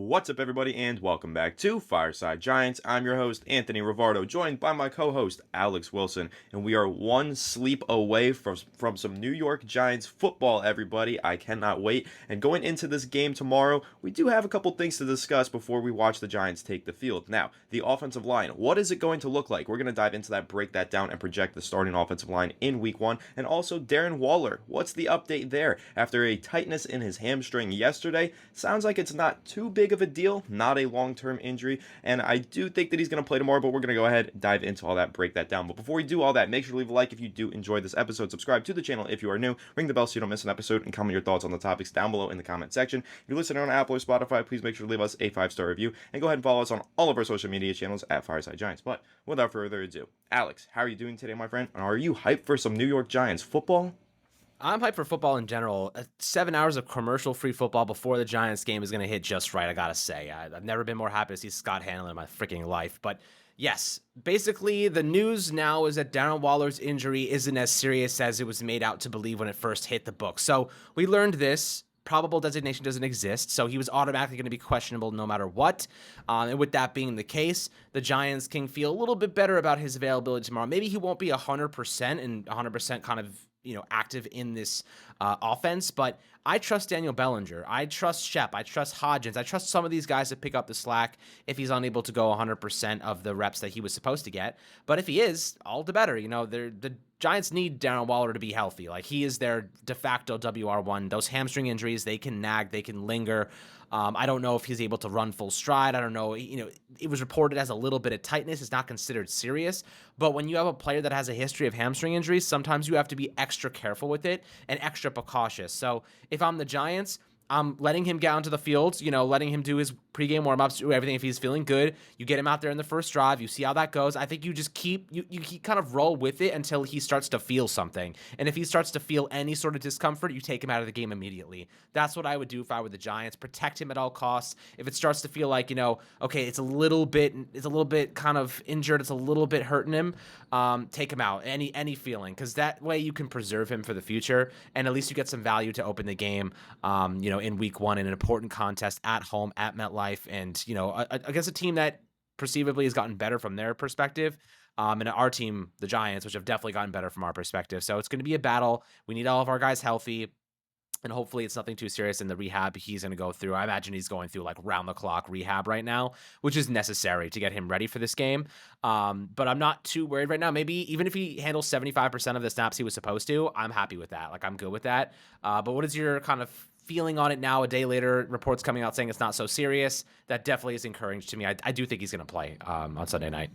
What's up, everybody, and welcome back to Fireside Giants. I'm your host, Anthony Rivardo, joined by my co-host, Alex Wilson, and we are one sleep away from some New York Giants football, everybody. I cannot wait. And going into this game tomorrow, we do have a couple things to discuss before we watch the Giants take the field. Now, the offensive line, what is it going to look like? We're going to dive into that, break that down, and project the starting offensive line in Week 1. And also, Darren Waller, what's the update there? After a tightness in his hamstring yesterday, sounds like it's not too big of a deal, not a long-term injury, and I do think that he's going to play tomorrow, but we're going to go ahead, dive into all that, break that down. But before we do all that, make sure to leave a like if you do enjoy this episode, subscribe to the channel if you are new, ring the bell so you don't miss an episode, and comment your thoughts on the topics down below in the comment section. If you're listening on Apple or Spotify, please make sure to leave us a 5-star review, and go ahead and follow us on all of our social media channels at Fireside Giants. But without further ado, Alex, how are you doing today, my friend? And are you hyped for some New York Giants football? I'm hyped for football in general. 7 hours of commercial-free football before the Giants game is going to hit just right, I got to say. I've never been more happy to see Scott Hanlon in my freaking life. But yes, basically the news now is that Darren Waller's injury isn't as serious as it was made out to believe when it first hit the book. So we learned this. Probable designation doesn't exist, so he was automatically going to be questionable no matter what. And with that being the case, the Giants can feel a little bit better about his availability tomorrow. Maybe he won't be 100% and 100% kind of active in this offense, but I trust Daniel Bellinger. I trust Shep. I trust Hodgins. I trust some of these guys to pick up the slack if he's unable to go 100% of the reps that he was supposed to get. But if he is, all the better. The Giants need Darren Waller to be healthy. Like, he is their de facto WR1. Those hamstring injuries, they can nag, they can linger. I don't know if he's able to run full stride. I don't know. It was reported as a little bit of tightness. It's not considered serious. But when you have a player that has a history of hamstring injuries, sometimes you have to be extra careful with it and extra precautious. So if I'm the Giants, I'm letting him get onto the field, letting him do his pregame warm-ups, do everything. If he's feeling good, you get him out there in the first drive. You see how that goes. I think you just you kind of roll with it until he starts to feel something. And if he starts to feel any sort of discomfort, you take him out of the game immediately. That's what I would do if I were the Giants. Protect him at all costs. If it starts to feel like, okay, it's a little bit kind of injured, it's a little bit hurting him, take him out. Any feeling, because that way you can preserve him for the future, and at least you get some value to open the game, in Week 1 in an important contest at home at MetLife, and against a team that perceivably has gotten better from their perspective, and our team, the Giants, which have definitely gotten better from our perspective. So it's going to be a battle. We need all of our guys healthy, and hopefully it's nothing too serious in the rehab he's going to go through. I imagine he's going through like round-the-clock rehab right now, which is necessary to get him ready for this game. But I'm not too worried right now. Maybe even if he handles 75% of the snaps he was supposed to, I'm happy with that. Like, I'm good with that. But what is your kind of feeling on it now, a day later, reports coming out saying it's not so serious? That definitely is encouraging to me. I do think he's going to play on Sunday night.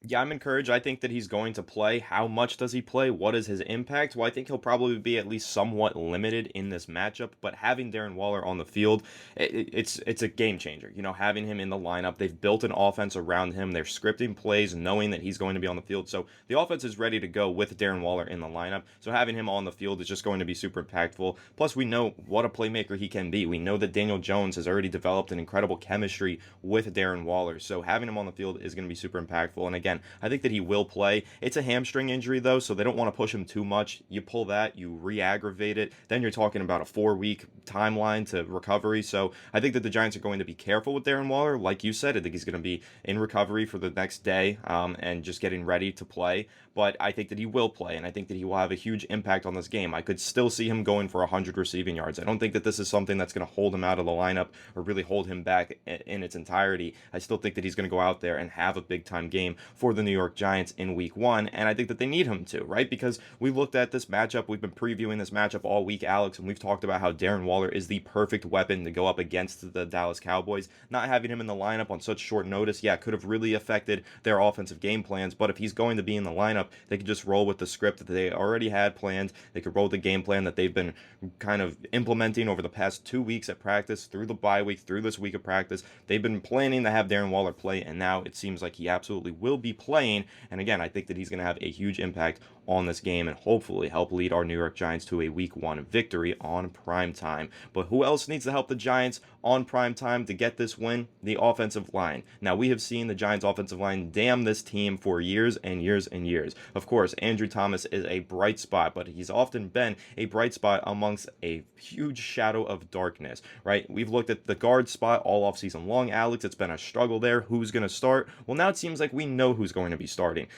Yeah, I'm encouraged. I think that he's going to play. How much does he play? What is his impact? Well, I think he'll probably be at least somewhat limited in this matchup, but having Darren Waller on the field, it's a game changer. Having him in the lineup, they've built an offense around him. They're scripting plays knowing that he's going to be on the field. So the offense is ready to go with Darren Waller in the lineup. So having him on the field is just going to be super impactful. Plus, we know what a playmaker he can be. We know that Daniel Jones has already developed an incredible chemistry with Darren Waller. So having him on the field is going to be super impactful. And again, I think that he will play. It's a hamstring injury, though, so they don't want to push him too much. You pull that, you re-aggravate it, then you're talking about a 4-week timeline to recovery. So I think that the Giants are going to be careful with Darren Waller. Like you said, I think he's going to be in recovery for the next day, and just getting ready to play. But I think that he will play, and I think that he will have a huge impact on this game. I could still see him going for 100 receiving yards. I don't think that this is something that's going to hold him out of the lineup or really hold him back in its entirety. I still think that he's going to go out there and have a big-time game for the New York Giants in Week 1, and I think that they need him to, right? Because we've looked at this matchup, we've been previewing this matchup all week, Alex, and we've talked about how Darren Waller is the perfect weapon to go up against the Dallas Cowboys. Not having him in the lineup on such short notice, could have really affected their offensive game plans, but if he's going to be in the lineup, they can just roll with the script that they already had planned. They could roll with the game plan that they've been kind of implementing over the past 2 weeks at practice, through the bye week, through this week of practice. They've been planning to have Darren Waller play, and now it seems like he absolutely will be be playing. And again, I think that he's going to have a huge impact on this game and hopefully help lead our New York Giants to a Week 1 victory on prime time. But who else needs to help the Giants on prime time to get this win? The offensive line. Now, we have seen the Giants offensive line damn this team for years and years and years. Of course, Andrew Thomas is a bright spot, but he's often been a bright spot amongst a huge shadow of darkness, right? We've looked at the guard spot all offseason long, Alex. It's been a struggle there. Who's going to start? Well, now it seems like we know who's going to be starting.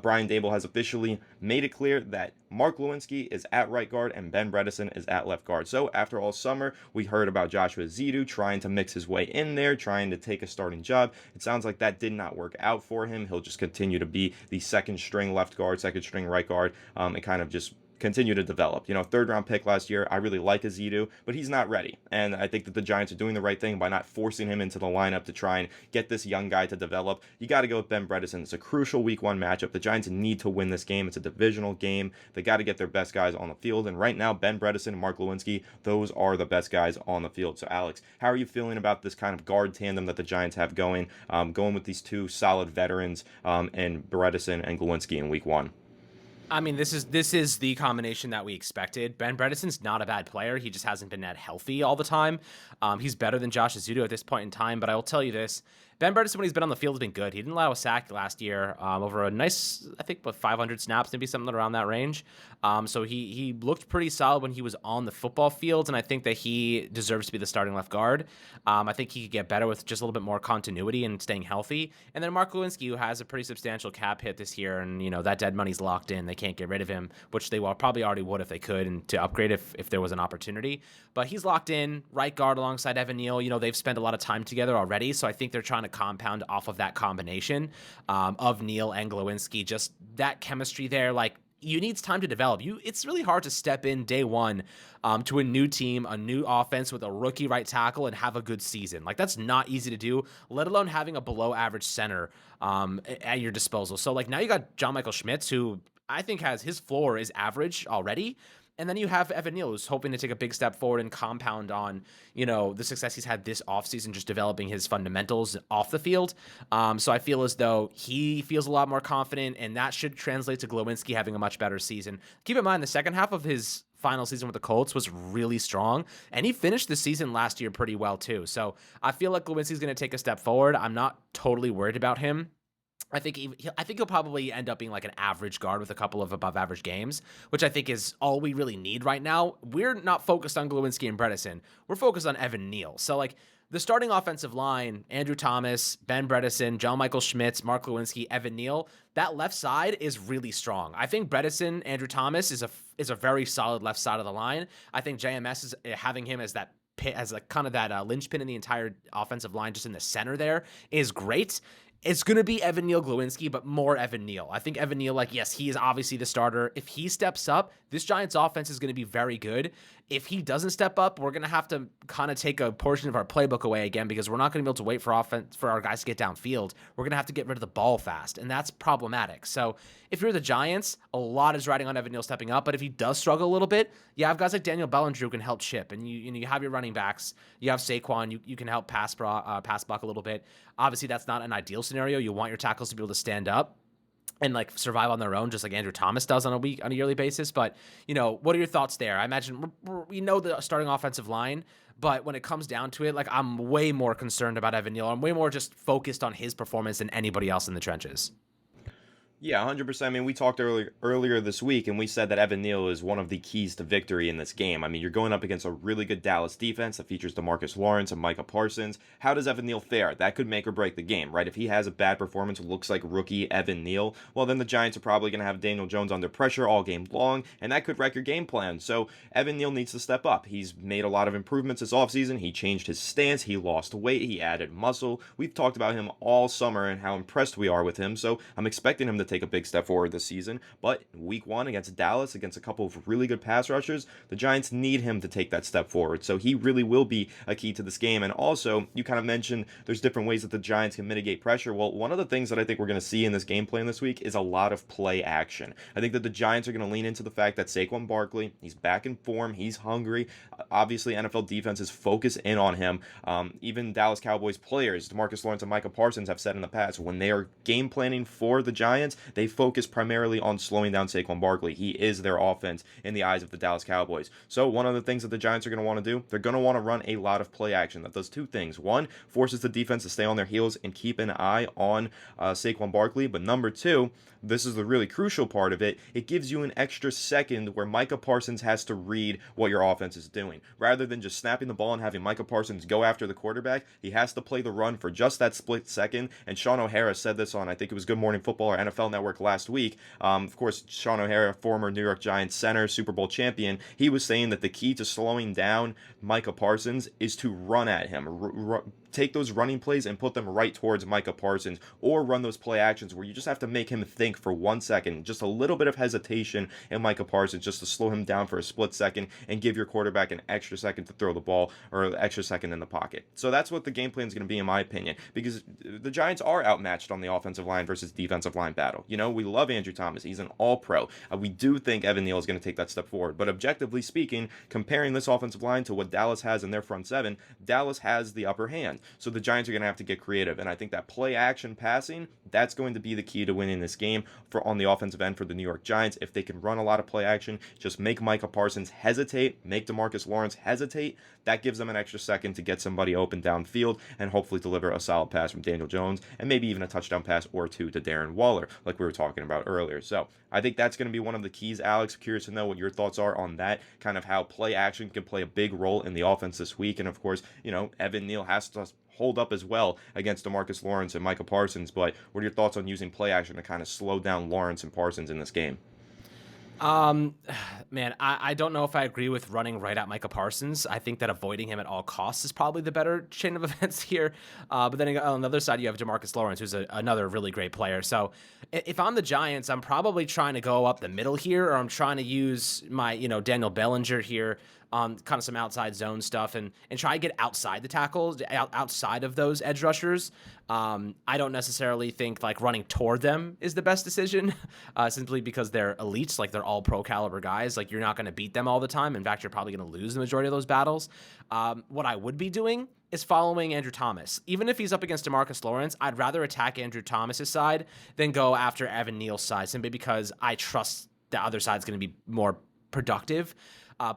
Brian Daboll has officially made it clear that Mark Lewinsky is at right guard and Ben Bredeson is at left guard. So after all summer, we heard about Joshua Zito trying to mix his way in there, trying to take a starting job. It sounds like that did not work out for him. He'll just continue to be the second string left guard, second string right guard, and kind of just continue to develop. You know, third round pick last year. I really like Azidu, but he's not ready. And I think that the Giants are doing the right thing by not forcing him into the lineup to try and get this young guy to develop. You got to go with Ben Bredeson. It's a crucial Week 1 matchup. The Giants need to win this game. It's a divisional game. They got to get their best guys on the field. And right now, Ben Bredeson and Mark Lewinsky, those are the best guys on the field. So, Alex, how are you feeling about this kind of guard tandem that the Giants have going with these two solid veterans and Bredeson and Lewinsky in Week 1? I mean, this is the combination that we expected. Ben Bredeson's not a bad player. He just hasn't been that healthy all the time. He's better than Josh Azudu at this point in time, but I will tell you this. Ben Bredesen, when he's been on the field, has been good. He didn't allow a sack last year over a nice, I think, 500 snaps, maybe something around that range. So he looked pretty solid when he was on the football field, and I think that he deserves to be the starting left guard. I think he could get better with just a little bit more continuity and staying healthy. And then Mark Lewinsky, who has a pretty substantial cap hit this year, and that dead money's locked in. They can't get rid of him, which they probably already would if they could, and to upgrade if there was an opportunity. But he's locked in, right guard alongside Evan Neal. They've spent a lot of time together already, so I think they're trying to compound off of that combination of Neal and Glowinski. Just that chemistry there, like, you need time to develop. It's really hard to step in day one to a new team, a new offense with a rookie right tackle and have a good season. Like, that's not easy to do, let alone having a below average center at your disposal. So, like, now you got John Michael Schmitz, who I think has his floor is average already. And then you have Evan Neal, who's hoping to take a big step forward and compound on, the success he's had this offseason, just developing his fundamentals off the field. So I feel as though he feels a lot more confident, and that should translate to Glowinski having a much better season. Keep in mind, the second half of his final season with the Colts was really strong, and he finished the season last year pretty well too. So I feel like Glowinski's going to take a step forward. I'm not totally worried about him. I think he'll probably end up being like an average guard with a couple of above average games, which I think is all we really need right now. We're not focused on Glowinski and Bredesen. We're focused on Evan Neal. So, like, the starting offensive line, Andrew Thomas, Ben Bredesen, John Michael Schmitz, Mark Lewinsky, Evan Neal, that left side is really strong. I think Bredesen, Andrew Thomas is a very solid left side of the line. I think JMS is having him as that pit, as like kind of that linchpin in the entire offensive line, just in the center there, is great. It's going to be Evan Neal Glowinski, but more Evan Neal. I think Evan Neal, yes, he is obviously the starter. If he steps up, this Giants offense is going to be very good. If he doesn't step up, we're going to have to kind of take a portion of our playbook away again, because we're not going to be able to wait for our guys to get downfield. We're going to have to get rid of the ball fast, and that's problematic. So if you're the Giants, a lot is riding on Evan Neal stepping up, but if he does struggle a little bit, you have guys like Daniel Bellinger who can help chip, and you have your running backs. You have Saquon. You can help pass block a little bit. Obviously, that's not an ideal scenario. You want your tackles to be able to stand up and survive on their own, just like Andrew Thomas does on a yearly basis. But what are your thoughts there? I imagine we know the starting offensive line, but when it comes down to it, I'm way more concerned about Evan Neal. I'm way more just focused on his performance than anybody else in the trenches. Yeah, 100%. I mean, we talked earlier this week, and we said that Evan Neal is one of the keys to victory in this game. I mean, you're going up against a really good Dallas defense that features DeMarcus Lawrence and Micah Parsons. How does Evan Neal fare? That could make or break the game, right? If he has a bad performance, looks like rookie Evan Neal, well, then the Giants are probably going to have Daniel Jones under pressure all game long, and that could wreck your game plan. So Evan Neal needs to step up. He's made a lot of improvements this offseason. He changed his stance. He lost weight. He added muscle. We've talked about him all summer and how impressed we are with him, so I'm expecting him to take a big step forward this season. But week one against Dallas, against a couple of really good pass rushers, the Giants need him to take that step forward. So he really will be a key to this game. And also, you kind of mentioned there's different ways that the Giants can mitigate pressure. Well, one of the things that I think we're going to see in this game plan this week is a lot of play action. I think that the Giants are going to lean into the fact that Saquon Barkley, he's back in form, he's hungry. Obviously, NFL defenses focus in on him. Even Dallas Cowboys players, DeMarcus Lawrence and Micah Parsons, have said in the past, when they are game planning for the Giants, they focus primarily on slowing down Saquon Barkley. He is their offense in the eyes of the Dallas Cowboys. So one of the things that the Giants are going to want to do, they're going to want to run a lot of play action. That does two things. One, forces the defense to stay on their heels and keep an eye on Saquon Barkley. But number two, this is the really crucial part of it, it gives you an extra second where Micah Parsons has to read what your offense is doing. Rather than just snapping the ball and having Micah Parsons go after the quarterback, he has to play the run for just that split second. And Sean O'Hara said this on, I think it was Good Morning Football or NFL Network last week. Of course, Sean O'Hara, former New York Giants center, Super Bowl champion, he was saying that the key to slowing down Micah Parsons is to run at him. Take those running plays and put them right towards Micah Parsons, or run those play actions where you just have to make him think for 1 second, just a little bit of hesitation in Micah Parsons just to slow him down for a split second and give your quarterback an extra second to throw the ball, or an extra second in the pocket. So that's what the game plan is going to be, in my opinion, because the Giants are outmatched on the offensive line versus defensive line battle. You know, we love Andrew Thomas. He's an all-pro. We do think Evan Neal is going to take that step forward. But objectively speaking, comparing this offensive line to what Dallas has in their front seven, Dallas has the upper hand. So the Giants are going to have to get creative. And I think that play action passing, that's going to be the key to winning this game for on the offensive end for the New York Giants. If they can run a lot of play action, just make Micah Parsons hesitate, make DeMarcus Lawrence hesitate, that gives them an extra second to get somebody open downfield and hopefully deliver a solid pass from Daniel Jones and maybe even a touchdown pass or two to Darren Waller, like we were talking about earlier. So I think that's going to be one of the keys. Alex, curious to know what your thoughts are on that, kind of how play action can play a big role in the offense this week. And of course, you know, Evan Neal has to hold up as well against DeMarcus Lawrence and Micah Parsons. But what are your thoughts on using play action to kind of slow down Lawrence and Parsons in this game? Um, man, I don't know if I agree with running right at Micah Parsons. I think that avoiding him at all costs is probably the better chain of events here. But then on the other side, you have DeMarcus Lawrence, who's another really great player. So if I'm the Giants, I'm probably trying to go up the middle here, or I'm trying to use my, Daniel Bellinger here, kind of some outside zone stuff, and try to get outside the tackles, outside of those edge rushers. I don't necessarily think like running toward them is the best decision, simply because they're elites, like they're all pro caliber guys. Like you're not going to beat them all the time. In fact, you're probably going to lose the majority of those battles. What I would be doing is following Andrew Thomas. Even if he's up against DeMarcus Lawrence, I'd rather attack Andrew Thomas's side than go after Evan Neal's side, simply because I trust the other side's going to be more productive.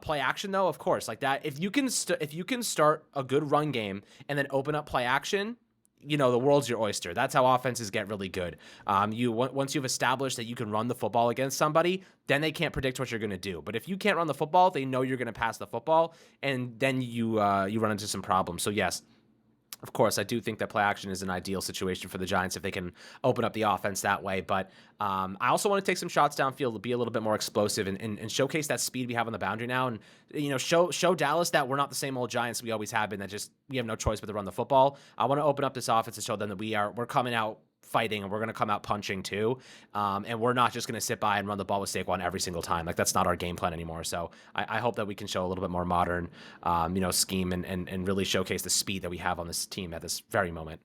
Play action, though, of course, like that. If you can start a good run game and then open up play action, the world's your oyster. That's how offenses get really good. Once you've established that you can run the football against somebody, then they can't predict what you're going to do. But if you can't run the football, they know you're going to pass the football, and then you run into some problems. So yes, of course, I do think that play action is an ideal situation for the Giants if they can open up the offense that way. But I also want to take some shots downfield to be a little bit more explosive and showcase that speed we have on the boundary now. And, show Dallas that we're not the same old Giants we always have been, that just we have no choice but to run the football. I want to open up this offense and show them that we're coming out fighting, and we're going to come out punching too. And we're not just going to sit by and run the ball with Saquon every single time. Like that's not our game plan anymore. So I hope that we can show a little bit more modern, scheme and really showcase the speed that we have on this team at this very moment.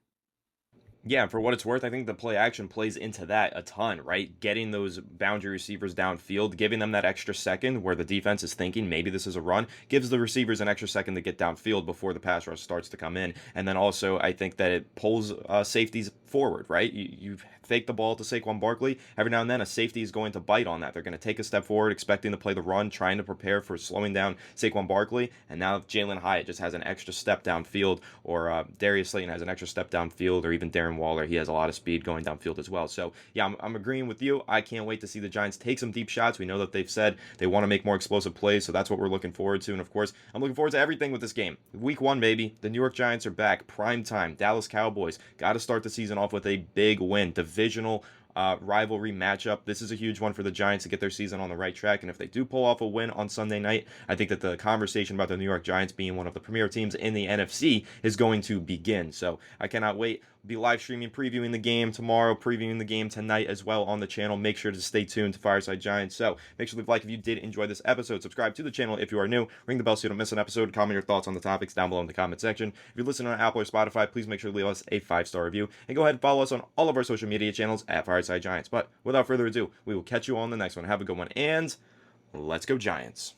Yeah, for what it's worth, I think the play action plays into that a ton, right? Getting those boundary receivers downfield, giving them that extra second where the defense is thinking maybe this is a run, gives the receivers an extra second to get downfield before the pass rush starts to come in. And then also, I think that it pulls safeties forward, right? You fake the ball to Saquon Barkley. Every now and then, a safety is going to bite on that. They're going to take a step forward, expecting to play the run, trying to prepare for slowing down Saquon Barkley. And now if Jalen Hyatt just has an extra step downfield, or Darius Slayton has an extra step downfield, or even Darren Waller, he has a lot of speed going downfield as well. So yeah, I'm agreeing with you. I can't wait to see the Giants take some deep shots. We know that they've said they want to make more explosive plays, so that's what we're looking forward to. And of course, I'm looking forward to everything with this game. Week 1, baby. The New York Giants are back. Prime time. Dallas Cowboys. Got to start the season off with a big win. Divisional rivalry matchup. This is a huge one for the Giants to get their season on the right track. And if they do pull off a win on Sunday night, I think that the conversation about the New York Giants being one of the premier teams in the NFC is going to begin. So I cannot wait. Be live streaming, previewing the game tomorrow, previewing the game tonight as well on the channel. Make sure to stay tuned to Fireside Giants. So make sure to leave a like if you did enjoy this episode. Subscribe to the channel if you are new. Ring the bell so you don't miss an episode. Comment your thoughts on the topics down below in the comment section. If you're listening on Apple or Spotify, please make sure to leave us a 5-star review. And go ahead and follow us on all of our social media channels at Fireside Giants. But without further ado, we will catch you on the next one. Have a good one, and let's go Giants.